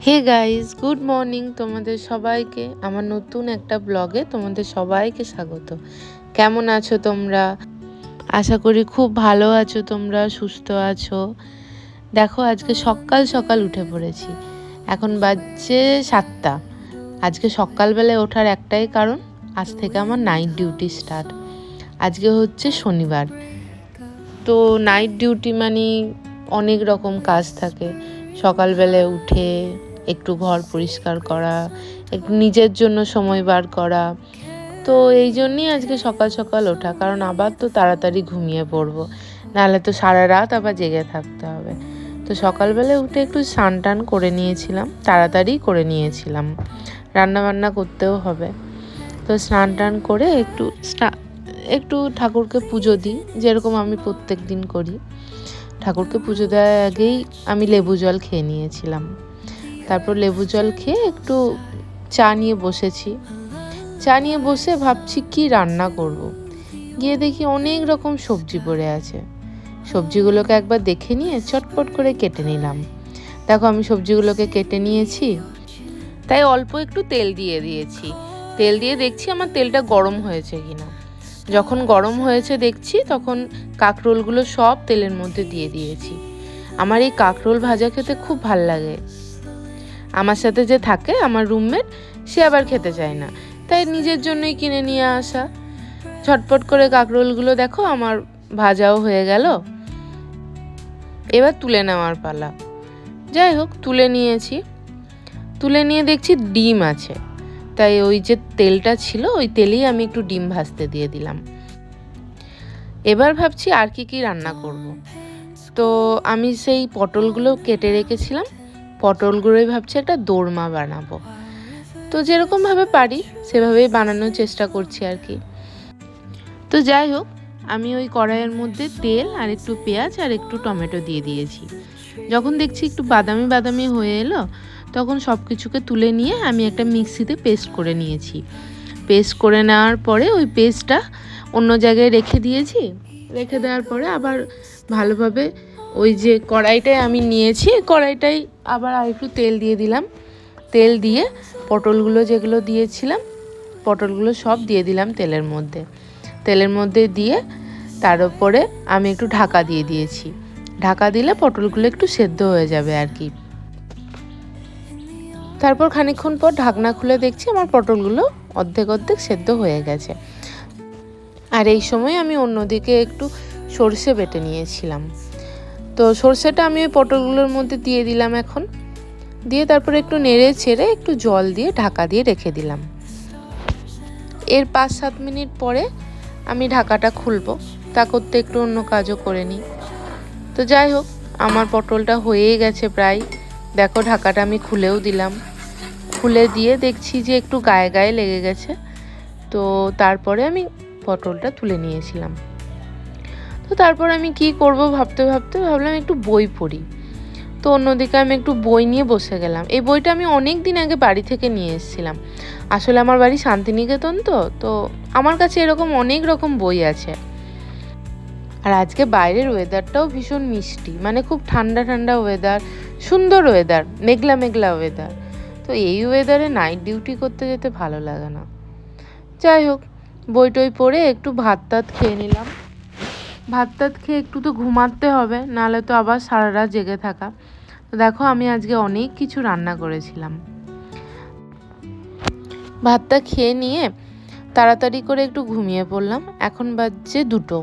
Hey guys, good morning তোমাদের সবাইকে। আমার নতুন একটা ব্লগে তোমাদের সবাইকে স্বাগত। কেমন আছো তোমরা? আশা করি খুব ভালো আছো, তোমরা সুস্থ আছো। দেখো, আজকে সকাল সকাল উঠে পড়েছি। এখন বাজছে 7টা। আজকে সকালবেলায় ওঠার একটাই কারণ, আজ থেকে আমার নাইট ডিউটি স্টার্ট। আজকে হচ্ছে শনিবার, তো নাইট ডিউটি মানে অনেক রকম কাজ থাকে। সকালবেলায় উঠে একটু ঘর পরিষ্কার করা, একটু নিজের জন্য সময় বার করা। তো এই জন্যই আজকে সকাল সকাল ওঠা, কারণ আবার তো তাড়াতাড়ি ঘুমিয়ে পড়বো, নাহলে তো সারা রাত আবার জেগে থাকতে হবে। তো সকালবেলায় উঠে একটু স্নান টান করে নিয়েছিলাম, তাড়াতাড়ি করে নিয়েছিলাম, রান্না বান্না করতেও হবে। তো স্নান টান করে একটু ঠাকুরকে পুজো দিই, যেরকম আমি প্রত্যেক দিন করি। ঠাকুরকে পুজো দেওয়ার আগেই আমি লেবু জল খেয়ে নিয়েছিলাম। তারপর লেবু জল খেয়ে একটু চা নিয়ে বসেছি। চা নিয়ে বসে ভাবছি কি রান্না করব। গিয়ে দেখি অনেক রকম সবজি পড়ে আছে। সবজিগুলোকে একবার দেখে নিয়ে চটপট করে কেটে নিলাম। দেখো, আমি সবজিগুলোকে কেটে নিয়েছি, তাই অল্প একটু তেল দিয়ে দিয়েছি। তেল দিয়ে দেখছি আমার তেলটা গরম হয়েছে কিনা। যখন গরম হয়েছে দেখছি, তখন কাঁকরোলগুলো সব তেলের মধ্যে দিয়ে দিয়েছি। আমার এই কাঁকরোল ভাজা খেতে খুব ভাল লাগে। আমার সাথে যে থাকে আমার রুমমেট, সে আবার খেতে চায় না, তাই নিজের জন্যই কিনে নিয়ে আসা। ঝটপট করে কাঁকরোলগুলো দেখো আমার ভাজাও হয়ে গেল। এবার তুলে নেওয়ার পালা। যাই হোক, তুলে নিয়েছি। তুলে নিয়ে দেখছি ডিম আছে, তাই ওই যে তেলটা ছিল ওই তেলেই আমি একটু ডিম ভাজতে দিয়ে দিলাম। এবার ভাবছি আর কি রান্না করব। তো আমি সেই পটলগুলো কেটে রেখেছিলাম, পটলগুলোই ভাবছি একটা দোরমা বানাবো। তো যেরকমভাবে পারি সেভাবেই বানানোর চেষ্টা করছি আর কি। তো যাই হোক, আমি ওই কড়াইয়ের মধ্যে তেল আর একটু পেঁয়াজ আর একটু টমেটো দিয়ে দিয়েছি। যখন দেখছি একটু বাদামি বাদামি হয়ে এলো, তখন সব কিছুকে তুলে নিয়ে আমি একটা মিক্সিতে পেস্ট করে নিয়েছি। পেস্ট করে নেওয়ার পরে ওই পেস্টটা অন্য জায়গায় রেখে দিয়েছি। রেখে দেওয়ার পরে আবার ভালোভাবে ওই যে কড়াইটায় আমি নিয়েছি, কড়াইটাই আবার আর একটু তেল দিয়ে দিলাম। তেল দিয়ে পটলগুলো যেগুলো দিয়েছিলাম, পটলগুলো সব দিয়ে দিলাম তেলের মধ্যে দিয়ে তার উপরে আমি একটু ঢাকা দিয়ে দিয়েছি। ঢাকা দিলে পটলগুলো একটু সেদ্ধ হয়ে যাবে আর কি। তারপর খানিকক্ষণ পর ঢাকনা খুলে দেখছি আমার পটলগুলো অর্ধেক সেদ্ধ হয়ে গেছে। আর এই সময় আমি অন্যদিকে একটু সরষে বেটে নিয়েছিলাম। তো সরষেটা আমি ওই পটলগুলোর মধ্যে দিয়ে দিলাম এখন। দিয়ে তারপরে একটু নেড়ে ছেড়ে একটু জল দিয়ে ঢাকা দিয়ে রেখে দিলাম। এর 5-7 মিনিট পরে আমি ঢাকাটা খুলবো, তা করতে একটু অন্য কাজও করে নিই। তো যাই হোক, আমার পটলটা হয়েই গেছে প্রায়। দেখো, ঢাকাটা আমি খুলেও দিলাম। খুলে দিয়ে দেখছি যে একটু গায়ে গায়ে লেগে গেছে। তো তারপরে আমি পটলটা তুলে নিয়েছিলাম। তো তারপর আমি কি করব ভাবতে ভাবতে ভাবলাম একটু বই পড়ি। তো অন্যদিকে আমি একটু বই নিয়ে বসে গেলাম। এই বইটা আমি অনেক দিন আগে বাড়ি থেকে নিয়ে এসেছিলাম। আসলে আমার বাড়ি শান্তিনিকেতন, তো আমার কাছে এরকম অনেক রকম বই আছে। আর আজকে বাইরের ওয়েদারটাও ভীষণ মিষ্টি, মানে খুব ঠান্ডা ঠান্ডা ওয়েদার, সুন্দর ওয়েদার, মেঘলা মেঘলা ওয়েদার। তো এই ওয়েদারে নাইট ডিউটি করতে যেতে ভালো লাগে না। যাই হোক, বই টই পড়ে একটু ভাত টাত খেয়ে নিলাম। ভাত টাত খেয়ে একটু তো ঘুমাতে হবে, নাহলে তো আবার সারা রাত জেগে থাকা। তো দেখো, আমি আজকে অনেক কিছু রান্না করেছিলাম। ভাতটা খেয়ে নিয়ে তাড়াতাড়ি করে একটু ঘুমিয়ে পড়লাম। এখন বাজছে 2টো।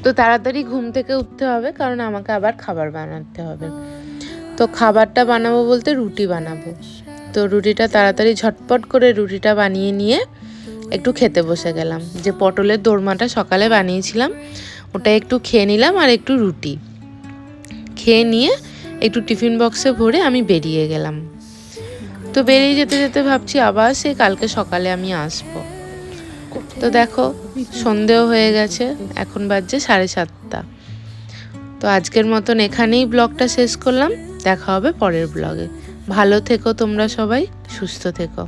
তো তাড়াতাড়ি ঘুম থেকে উঠতে হবে, কারণ আমাকে আবার খাবার বানাতে হবে। তো খাবারটা বানাবো বলতে রুটি বানাবো। তো রুটিটা তাড়াতাড়ি ঝটপট করে রুটিটা বানিয়ে নিয়ে একটু খেতে বসে গেলাম। যে পটলের দোরমাটা সকালে বানিয়েছিলাম, ওটা একটু খেয়ে নিলাম, আর একটু রুটি খেয়ে নিয়ে একটু টিফিন বক্সে ভরে আমি বেরিয়ে গেলাম। তো বেরিয়ে যেতে যেতে ভাবছি আবার সেই কালকে সকালে আমি আসবো। তো দেখো, সন্ধেও হয়ে গেছে, এখন বাজছে 7:30। তো আজকের মতন এখানেই ব্লগটা শেষ করলাম। দেখা হবে পরের ব্লগে। ভালো থেকো তোমরা সবাই, সুস্থ থেকো।